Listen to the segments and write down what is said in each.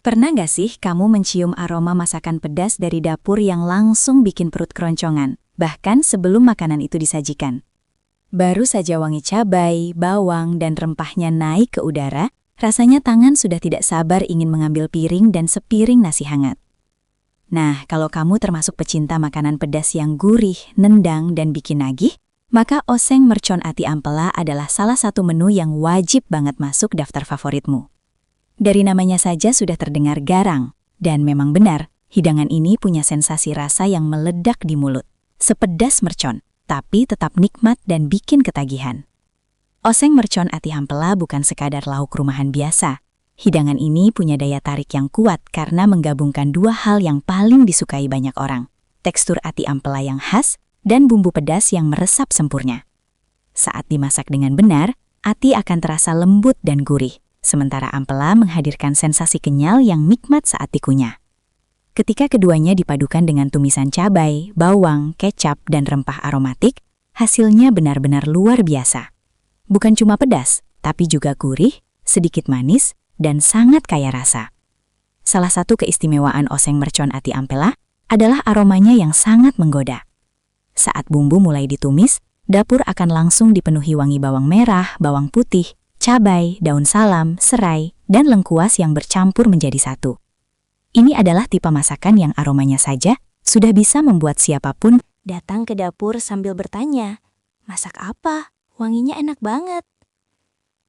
Pernah nggak sih kamu mencium aroma masakan pedas dari dapur yang langsung bikin perut keroncongan, bahkan sebelum makanan itu disajikan? Baru saja wangi cabai, bawang, dan rempahnya naik ke udara, rasanya tangan sudah tidak sabar ingin mengambil piring dan sepiring nasi hangat. Nah, kalau kamu termasuk pecinta makanan pedas yang gurih, nendang, dan bikin nagih, maka oseng mercon ati ampela adalah salah satu menu yang wajib banget masuk daftar favoritmu. Dari namanya saja sudah terdengar garang, dan memang benar, hidangan ini punya sensasi rasa yang meledak di mulut. Sepedas mercon, tapi tetap nikmat dan bikin ketagihan. Oseng mercon ati ampela bukan sekadar lauk rumahan biasa. Hidangan ini punya daya tarik yang kuat karena menggabungkan dua hal yang paling disukai banyak orang. Tekstur ati ampela yang khas dan bumbu pedas yang meresap sempurna. Saat dimasak dengan benar, ati akan terasa lembut dan gurih. Sementara ampela menghadirkan sensasi kenyal yang nikmat saat dikunyah. Ketika keduanya dipadukan dengan tumisan cabai, bawang, kecap, dan rempah aromatik, hasilnya benar-benar luar biasa. Bukan cuma pedas, tapi juga gurih, sedikit manis, dan sangat kaya rasa. Salah satu keistimewaan oseng mercon ati ampela adalah aromanya yang sangat menggoda. Saat bumbu mulai ditumis, dapur akan langsung dipenuhi wangi bawang merah, bawang putih, cabai, daun salam, serai, dan lengkuas yang bercampur menjadi satu. Ini adalah tipe masakan yang aromanya saja sudah bisa membuat siapapun datang ke dapur sambil bertanya, "Masak apa? Wanginya enak banget."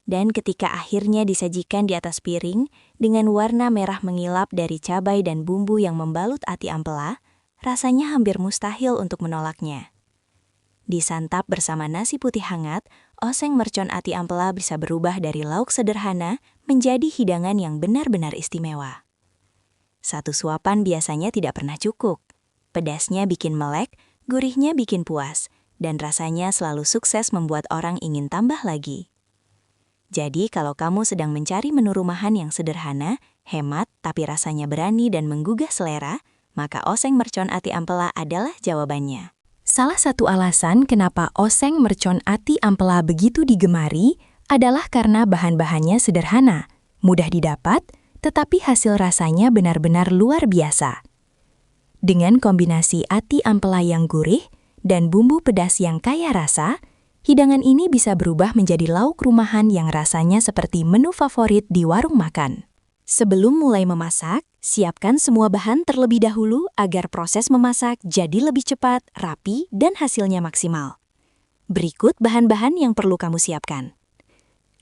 Dan ketika akhirnya disajikan di atas piring dengan warna merah mengilap dari cabai dan bumbu yang membalut ati ampela, rasanya hampir mustahil untuk menolaknya. Disantap bersama nasi putih hangat, oseng mercon ati ampela bisa berubah dari lauk sederhana menjadi hidangan yang benar-benar istimewa. Satu suapan biasanya tidak pernah cukup. Pedasnya bikin melek, gurihnya bikin puas, dan rasanya selalu sukses membuat orang ingin tambah lagi. Jadi kalau kamu sedang mencari menu rumahan yang sederhana, hemat tapi rasanya berani dan menggugah selera, maka oseng mercon ati ampela adalah jawabannya. Salah satu alasan kenapa oseng mercon ati ampela begitu digemari adalah karena bahan-bahannya sederhana, mudah didapat, tetapi hasil rasanya benar-benar luar biasa. Dengan kombinasi ati ampela yang gurih dan bumbu pedas yang kaya rasa, hidangan ini bisa berubah menjadi lauk rumahan yang rasanya seperti menu favorit di warung makan. Sebelum mulai memasak, siapkan semua bahan terlebih dahulu agar proses memasak jadi lebih cepat, rapi, dan hasilnya maksimal. Berikut bahan-bahan yang perlu kamu siapkan.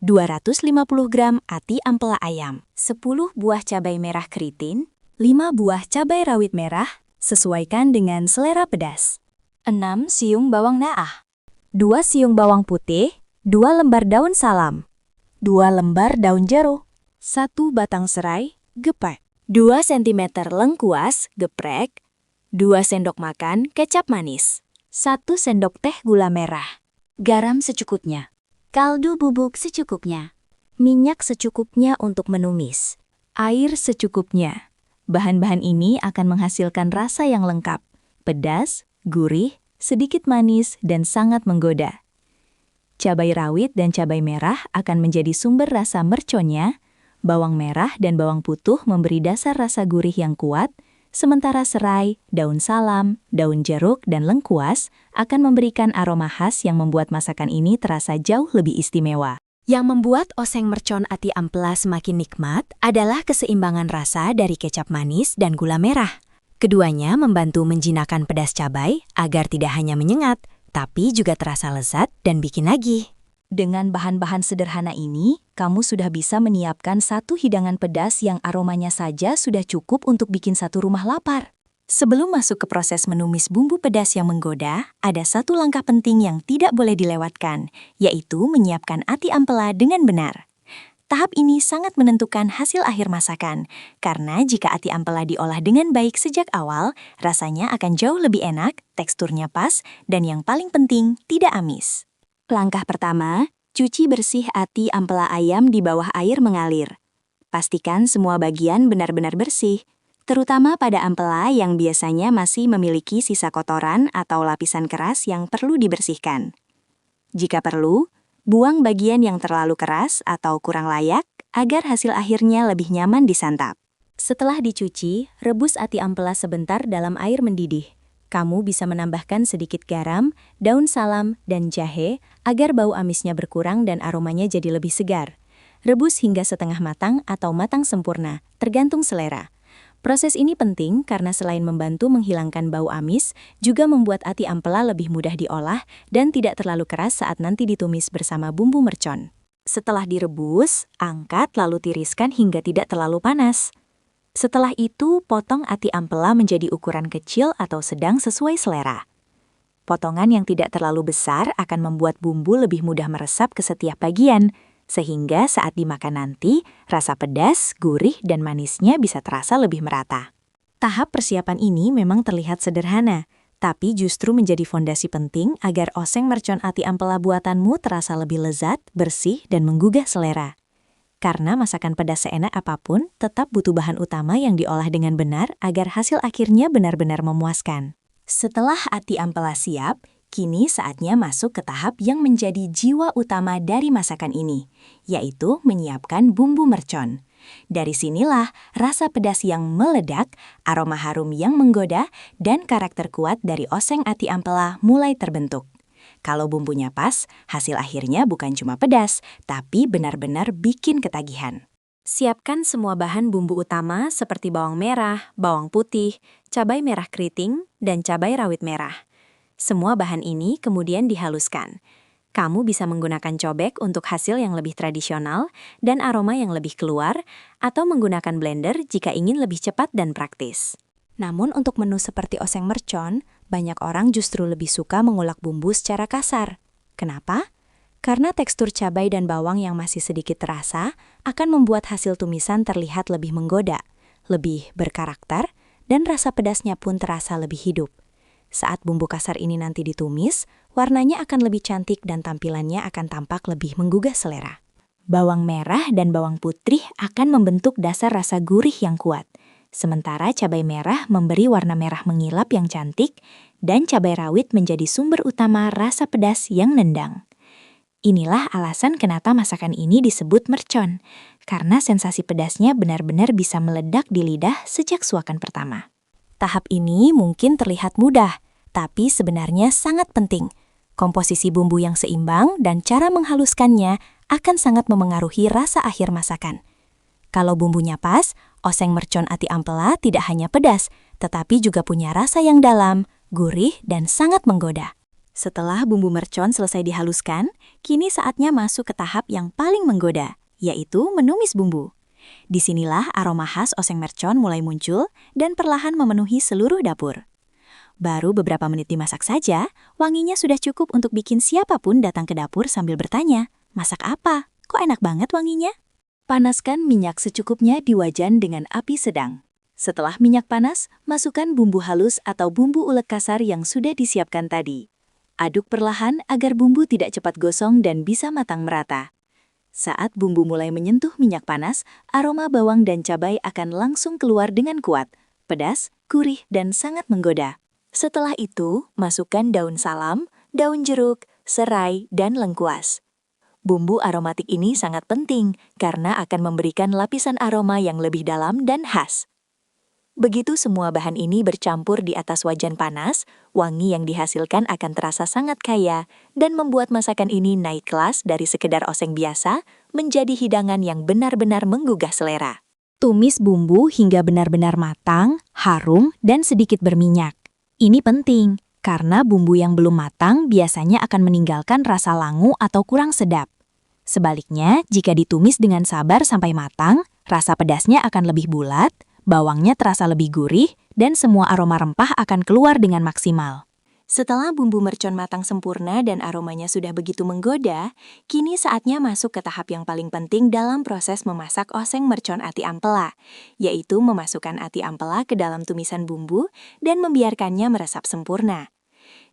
250 gram ati ampela ayam, 10 buah cabai merah keriting, 5 buah cabai rawit merah, sesuaikan dengan selera pedas. 6 siung bawang naah, 2 siung bawang putih, 2 lembar daun salam, 2 lembar daun jeruk, 1 batang serai, geprek, 2 cm lengkuas, geprek, 2 sendok makan kecap manis, 1 sendok teh gula merah, garam secukupnya, kaldu bubuk secukupnya, minyak secukupnya untuk menumis, air secukupnya. Bahan-bahan ini akan menghasilkan rasa yang lengkap, pedas, gurih, sedikit manis, dan sangat menggoda. Cabai rawit dan cabai merah akan menjadi sumber rasa merconnya, bawang merah dan bawang putih memberi dasar rasa gurih yang kuat, sementara serai, daun salam, daun jeruk, dan lengkuas akan memberikan aroma khas yang membuat masakan ini terasa jauh lebih istimewa. Yang membuat oseng mercon ati ampela semakin nikmat adalah keseimbangan rasa dari kecap manis dan gula merah. Keduanya membantu menjinakkan pedas cabai agar tidak hanya menyengat, tapi juga terasa lezat dan bikin nagih. Dengan bahan-bahan sederhana ini, kamu sudah bisa menyiapkan satu hidangan pedas yang aromanya saja sudah cukup untuk bikin satu rumah lapar. Sebelum masuk ke proses menumis bumbu pedas yang menggoda, ada satu langkah penting yang tidak boleh dilewatkan, yaitu menyiapkan ati ampela dengan benar. Tahap ini sangat menentukan hasil akhir masakan, karena jika ati ampela diolah dengan baik sejak awal, rasanya akan jauh lebih enak, teksturnya pas, dan yang paling penting, tidak amis. Langkah pertama, cuci bersih ati ampela ayam di bawah air mengalir. Pastikan semua bagian benar-benar bersih, terutama pada ampela yang biasanya masih memiliki sisa kotoran atau lapisan keras yang perlu dibersihkan. Jika perlu, buang bagian yang terlalu keras atau kurang layak agar hasil akhirnya lebih nyaman disantap. Setelah dicuci, rebus ati ampela sebentar dalam air mendidih. Kamu bisa menambahkan sedikit garam, daun salam, dan jahe agar bau amisnya berkurang dan aromanya jadi lebih segar. Rebus hingga setengah matang atau matang sempurna, tergantung selera. Proses ini penting karena selain membantu menghilangkan bau amis, juga membuat ati ampela lebih mudah diolah dan tidak terlalu keras saat nanti ditumis bersama bumbu mercon. Setelah direbus, angkat lalu tiriskan hingga tidak terlalu panas. Setelah itu, potong ati ampela menjadi ukuran kecil atau sedang sesuai selera. Potongan yang tidak terlalu besar akan membuat bumbu lebih mudah meresap ke setiap bagian, sehingga saat dimakan nanti, rasa pedas, gurih, dan manisnya bisa terasa lebih merata. Tahap persiapan ini memang terlihat sederhana, tapi justru menjadi fondasi penting agar oseng mercon ati ampela buatanmu terasa lebih lezat, bersih, dan menggugah selera. Karena masakan pedas seenak apapun tetap butuh bahan utama yang diolah dengan benar agar hasil akhirnya benar-benar memuaskan. Setelah ati ampela siap, kini saatnya masuk ke tahap yang menjadi jiwa utama dari masakan ini, yaitu menyiapkan bumbu mercon. Dari sinilah rasa pedas yang meledak, aroma harum yang menggoda, dan karakter kuat dari oseng ati ampela mulai terbentuk. Kalau bumbunya pas, hasil akhirnya bukan cuma pedas, tapi benar-benar bikin ketagihan. Siapkan semua bahan bumbu utama seperti bawang merah, bawang putih, cabai merah keriting, dan cabai rawit merah. Semua bahan ini kemudian dihaluskan. Kamu bisa menggunakan cobek untuk hasil yang lebih tradisional dan aroma yang lebih keluar, atau menggunakan blender jika ingin lebih cepat dan praktis. Namun untuk menu seperti oseng mercon, banyak orang justru lebih suka mengulek bumbu secara kasar. Kenapa? Karena tekstur cabai dan bawang yang masih sedikit terasa akan membuat hasil tumisan terlihat lebih menggoda, lebih berkarakter, dan rasa pedasnya pun terasa lebih hidup. Saat bumbu kasar ini nanti ditumis, warnanya akan lebih cantik dan tampilannya akan tampak lebih menggugah selera. Bawang merah dan bawang putih akan membentuk dasar rasa gurih yang kuat. Sementara cabai merah memberi warna merah mengilap yang cantik, dan cabai rawit menjadi sumber utama rasa pedas yang nendang. Inilah alasan kenapa masakan ini disebut mercon, karena sensasi pedasnya benar-benar bisa meledak di lidah sejak suakan pertama. Tahap ini mungkin terlihat mudah, tapi sebenarnya sangat penting. Komposisi bumbu yang seimbang dan cara menghaluskannya akan sangat memengaruhi rasa akhir masakan. Kalau bumbunya pas, oseng mercon ati ampela tidak hanya pedas, tetapi juga punya rasa yang dalam, gurih, dan sangat menggoda. Setelah bumbu mercon selesai dihaluskan, kini saatnya masuk ke tahap yang paling menggoda, yaitu menumis bumbu. Disinilah aroma khas oseng mercon mulai muncul dan perlahan memenuhi seluruh dapur. Baru beberapa menit dimasak saja, wanginya sudah cukup untuk bikin siapapun datang ke dapur sambil bertanya, "Masak apa? Kok enak banget wanginya?" Panaskan minyak secukupnya di wajan dengan api sedang. Setelah minyak panas, masukkan bumbu halus atau bumbu ulek kasar yang sudah disiapkan tadi. Aduk perlahan agar bumbu tidak cepat gosong dan bisa matang merata. Saat bumbu mulai menyentuh minyak panas, aroma bawang dan cabai akan langsung keluar dengan kuat, pedas, gurih, dan sangat menggoda. Setelah itu, masukkan daun salam, daun jeruk, serai, dan lengkuas. Bumbu aromatik ini sangat penting karena akan memberikan lapisan aroma yang lebih dalam dan khas. Begitu semua bahan ini bercampur di atas wajan panas, wangi yang dihasilkan akan terasa sangat kaya dan membuat masakan ini naik kelas dari sekedar oseng biasa menjadi hidangan yang benar-benar menggugah selera. Tumis bumbu hingga benar-benar matang, harum, dan sedikit berminyak. Ini penting karena bumbu yang belum matang biasanya akan meninggalkan rasa langu atau kurang sedap. Sebaliknya, jika ditumis dengan sabar sampai matang, rasa pedasnya akan lebih bulat, bawangnya terasa lebih gurih, dan semua aroma rempah akan keluar dengan maksimal. Setelah bumbu mercon matang sempurna dan aromanya sudah begitu menggoda, kini saatnya masuk ke tahap yang paling penting dalam proses memasak oseng mercon ati ampela, yaitu memasukkan ati ampela ke dalam tumisan bumbu dan membiarkannya meresap sempurna.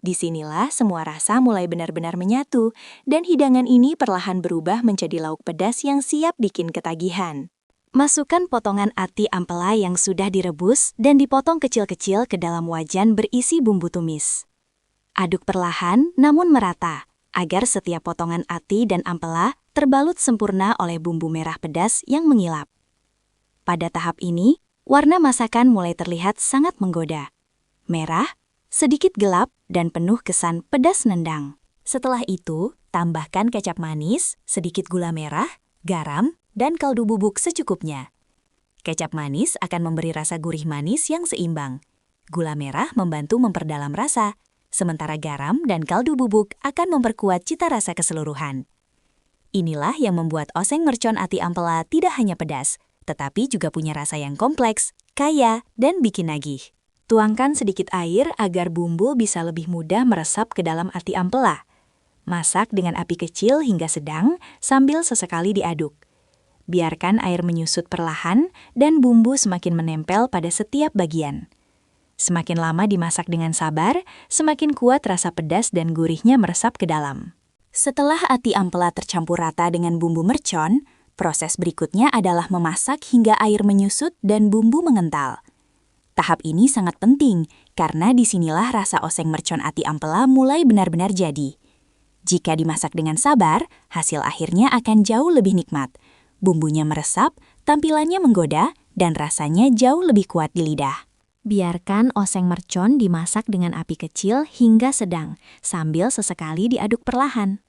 Disinilah semua rasa mulai benar-benar menyatu, dan hidangan ini perlahan berubah menjadi lauk pedas yang siap bikin ketagihan. Masukkan potongan ati ampela yang sudah direbus dan dipotong kecil-kecil ke dalam wajan berisi bumbu tumis. Aduk perlahan namun merata, agar setiap potongan ati dan ampela terbalut sempurna oleh bumbu merah pedas yang mengilap. Pada tahap ini, Warna masakan mulai terlihat sangat menggoda. Merah, sedikit gelap, dan penuh kesan pedas nendang. Setelah itu, tambahkan kecap manis, sedikit gula merah, garam, dan kaldu bubuk secukupnya. Kecap manis akan memberi rasa gurih manis yang seimbang. Gula merah membantu memperdalam rasa, sementara garam dan kaldu bubuk akan memperkuat cita rasa keseluruhan. Inilah yang membuat oseng mercon ati ampela tidak hanya pedas, tetapi juga punya rasa yang kompleks, kaya, dan bikin nagih. Tuangkan sedikit air agar bumbu bisa lebih mudah meresap ke dalam ati ampela. Masak dengan api kecil hingga sedang sambil sesekali diaduk. Biarkan air menyusut perlahan dan bumbu semakin menempel pada setiap bagian. Semakin lama dimasak dengan sabar, semakin kuat rasa pedas dan gurihnya meresap ke dalam. Setelah ati ampela tercampur rata dengan bumbu mercon, proses berikutnya adalah memasak hingga air menyusut dan bumbu mengental. Tahap ini sangat penting karena disinilah rasa oseng mercon ati ampela mulai benar-benar jadi. Jika dimasak dengan sabar, hasil akhirnya akan jauh lebih nikmat. Bumbunya meresap, tampilannya menggoda, dan rasanya jauh lebih kuat di lidah. Biarkan oseng mercon dimasak dengan api kecil hingga sedang, sambil sesekali diaduk perlahan.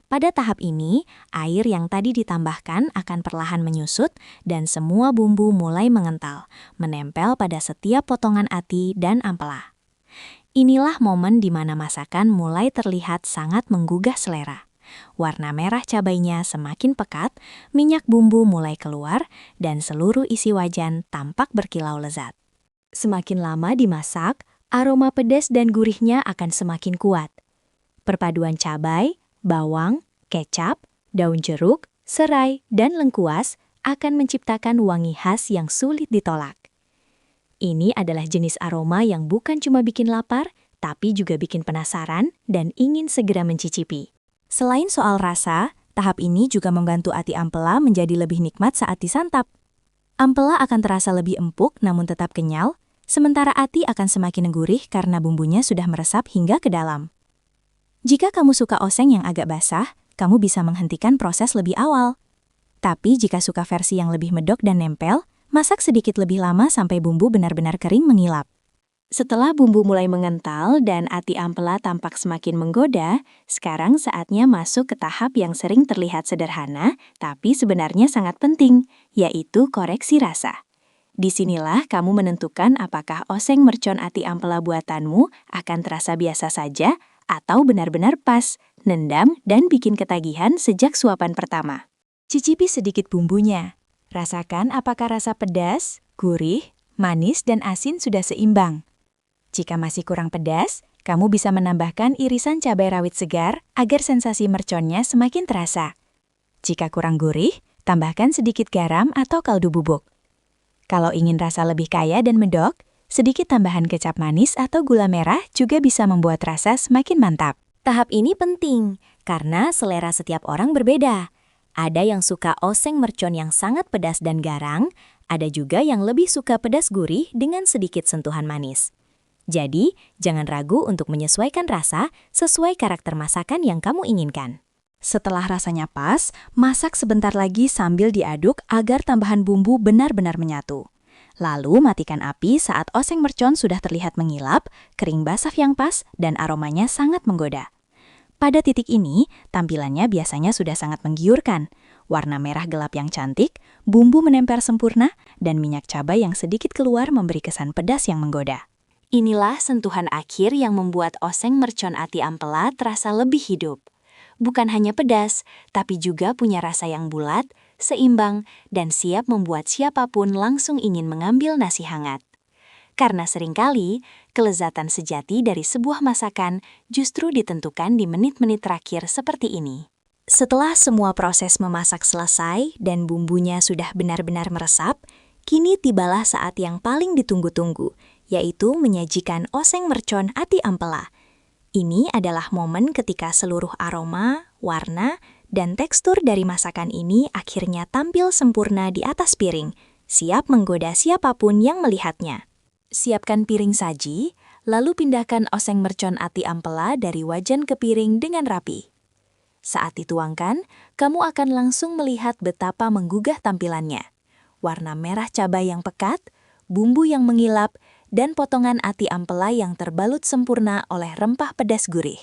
Pada tahap ini, air yang tadi ditambahkan akan perlahan menyusut dan semua bumbu mulai mengental, menempel pada setiap potongan ati dan ampela. Inilah momen di mana masakan mulai terlihat sangat menggugah selera. Warna merah cabainya semakin pekat, minyak bumbu mulai keluar, dan seluruh isi wajan tampak berkilau lezat. Semakin lama dimasak, aroma pedas dan gurihnya akan semakin kuat. Perpaduan cabai, bawang, kecap, daun jeruk, serai, dan lengkuas akan menciptakan wangi khas yang sulit ditolak. Ini adalah jenis aroma yang bukan cuma bikin lapar, tapi juga bikin penasaran dan ingin segera mencicipi. Selain soal rasa, tahap ini juga membantu ati ampela menjadi lebih nikmat saat disantap. Ampela akan terasa lebih empuk namun tetap kenyal, sementara ati akan semakin gurih karena bumbunya sudah meresap hingga ke dalam. Jika kamu suka oseng yang agak basah, kamu bisa menghentikan proses lebih awal. Tapi jika suka versi yang lebih medok dan nempel, masak sedikit lebih lama sampai bumbu benar-benar kering mengilap. Setelah bumbu mulai mengental dan ati ampela tampak semakin menggoda, sekarang saatnya masuk ke tahap yang sering terlihat sederhana, tapi sebenarnya sangat penting, yaitu koreksi rasa. Disinilah kamu menentukan apakah oseng mercon ati ampela buatanmu akan terasa biasa saja atau benar-benar pas, nendang, dan bikin ketagihan sejak suapan pertama. Cicipi sedikit bumbunya. Rasakan apakah rasa pedas, gurih, manis, dan asin sudah seimbang. Jika masih kurang pedas, kamu bisa menambahkan irisan cabai rawit segar agar sensasi merconnya semakin terasa. Jika kurang gurih, tambahkan sedikit garam atau kaldu bubuk. Kalau ingin rasa lebih kaya dan medok, sedikit tambahan kecap manis atau gula merah juga bisa membuat rasa semakin mantap. Tahap ini penting karena selera setiap orang berbeda. Ada yang suka oseng mercon yang sangat pedas dan garang, ada juga yang lebih suka pedas gurih dengan sedikit sentuhan manis. Jadi, jangan ragu untuk menyesuaikan rasa sesuai karakter masakan yang kamu inginkan. Setelah rasanya pas, masak sebentar lagi sambil diaduk agar tambahan bumbu benar-benar menyatu. Lalu matikan api saat oseng mercon sudah terlihat mengilap, kering basah yang pas, dan aromanya sangat menggoda. Pada titik ini, tampilannya biasanya sudah sangat menggiurkan. Warna merah gelap yang cantik, bumbu menempel sempurna, dan minyak cabai yang sedikit keluar memberi kesan pedas yang menggoda. Inilah sentuhan akhir yang membuat oseng mercon ati ampela terasa lebih hidup. Bukan hanya pedas, tapi juga punya rasa yang bulat, seimbang, dan siap membuat siapapun langsung ingin mengambil nasi hangat. Karena seringkali, kelezatan sejati dari sebuah masakan justru ditentukan di menit-menit terakhir seperti ini. Setelah semua proses memasak selesai dan bumbunya sudah benar-benar meresap, kini tibalah saat yang paling ditunggu-tunggu, yaitu menyajikan oseng mercon ati ampela. Ini adalah momen ketika seluruh aroma, warna, dan tekstur dari masakan ini akhirnya tampil sempurna di atas piring, siap menggoda siapapun yang melihatnya. Siapkan piring saji, lalu pindahkan oseng mercon ati ampela dari wajan ke piring dengan rapi. Saat dituangkan, kamu akan langsung melihat betapa menggugah tampilannya. Warna merah cabai yang pekat, bumbu yang mengilap, dan potongan ati ampela yang terbalut sempurna oleh rempah pedas gurih.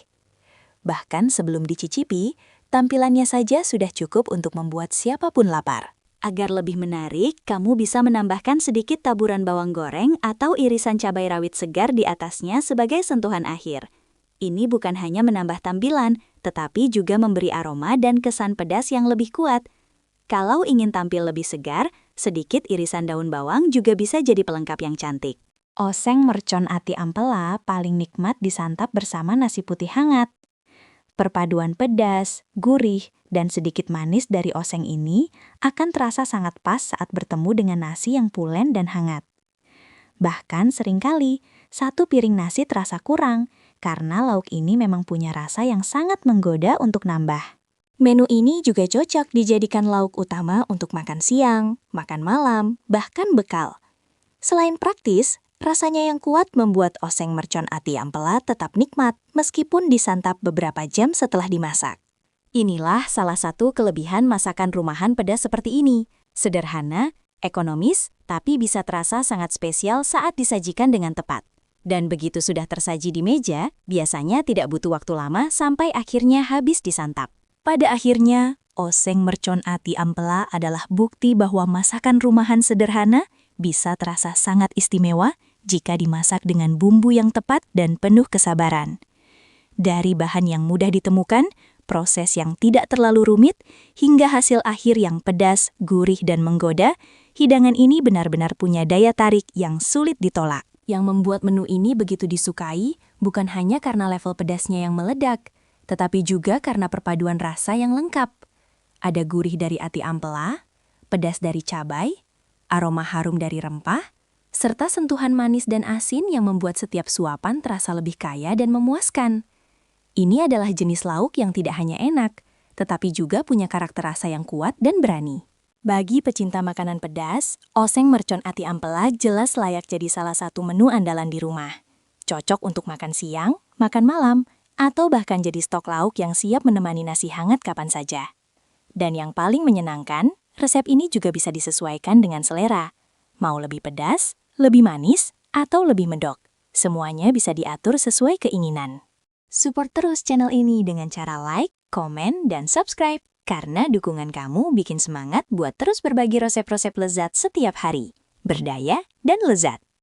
Bahkan sebelum dicicipi, tampilannya saja sudah cukup untuk membuat siapapun lapar. Agar lebih menarik, kamu bisa menambahkan sedikit taburan bawang goreng atau irisan cabai rawit segar di atasnya sebagai sentuhan akhir. Ini bukan hanya menambah tampilan, tetapi juga memberi aroma dan kesan pedas yang lebih kuat. Kalau ingin tampil lebih segar, sedikit irisan daun bawang juga bisa jadi pelengkap yang cantik. Oseng mercon ati ampela paling nikmat disantap bersama nasi putih hangat. Perpaduan pedas, gurih, dan sedikit manis dari oseng ini akan terasa sangat pas saat bertemu dengan nasi yang pulen dan hangat. Bahkan seringkali, satu piring nasi terasa kurang, karena lauk ini memang punya rasa yang sangat menggoda untuk nambah. Menu ini juga cocok dijadikan lauk utama untuk makan siang, makan malam, bahkan bekal. Selain praktis, rasanya yang kuat membuat oseng mercon ati ampela tetap nikmat meskipun disantap beberapa jam setelah dimasak. Inilah salah satu kelebihan masakan rumahan pedas seperti ini. Sederhana, ekonomis, tapi bisa terasa sangat spesial saat disajikan dengan tepat. Dan begitu sudah tersaji di meja, biasanya tidak butuh waktu lama sampai akhirnya habis disantap. Pada akhirnya, oseng mercon ati ampela adalah bukti bahwa masakan rumahan sederhana bisa terasa sangat istimewa jika dimasak dengan bumbu yang tepat dan penuh kesabaran. Dari bahan yang mudah ditemukan, proses yang tidak terlalu rumit, hingga hasil akhir yang pedas, gurih, dan menggoda, hidangan ini benar-benar punya daya tarik yang sulit ditolak. Yang membuat menu ini begitu disukai bukan hanya karena level pedasnya yang meledak, tetapi juga karena perpaduan rasa yang lengkap. Ada gurih dari ati ampela, pedas dari cabai, aroma harum dari rempah, serta sentuhan manis dan asin yang membuat setiap suapan terasa lebih kaya dan memuaskan. Ini adalah jenis lauk yang tidak hanya enak, tetapi juga punya karakter rasa yang kuat dan berani. Bagi pecinta makanan pedas, oseng mercon ati ampela jelas layak jadi salah satu menu andalan di rumah. Cocok untuk makan siang, makan malam, atau bahkan jadi stok lauk yang siap menemani nasi hangat kapan saja. Dan yang paling menyenangkan, resep ini juga bisa disesuaikan dengan selera. Mau lebih pedas, lebih manis, atau lebih medok. Semuanya bisa diatur sesuai keinginan. Support terus channel ini dengan cara like, komen, dan subscribe. Karena dukungan kamu bikin semangat buat terus berbagi resep-resep lezat setiap hari. Berdaya dan lezat.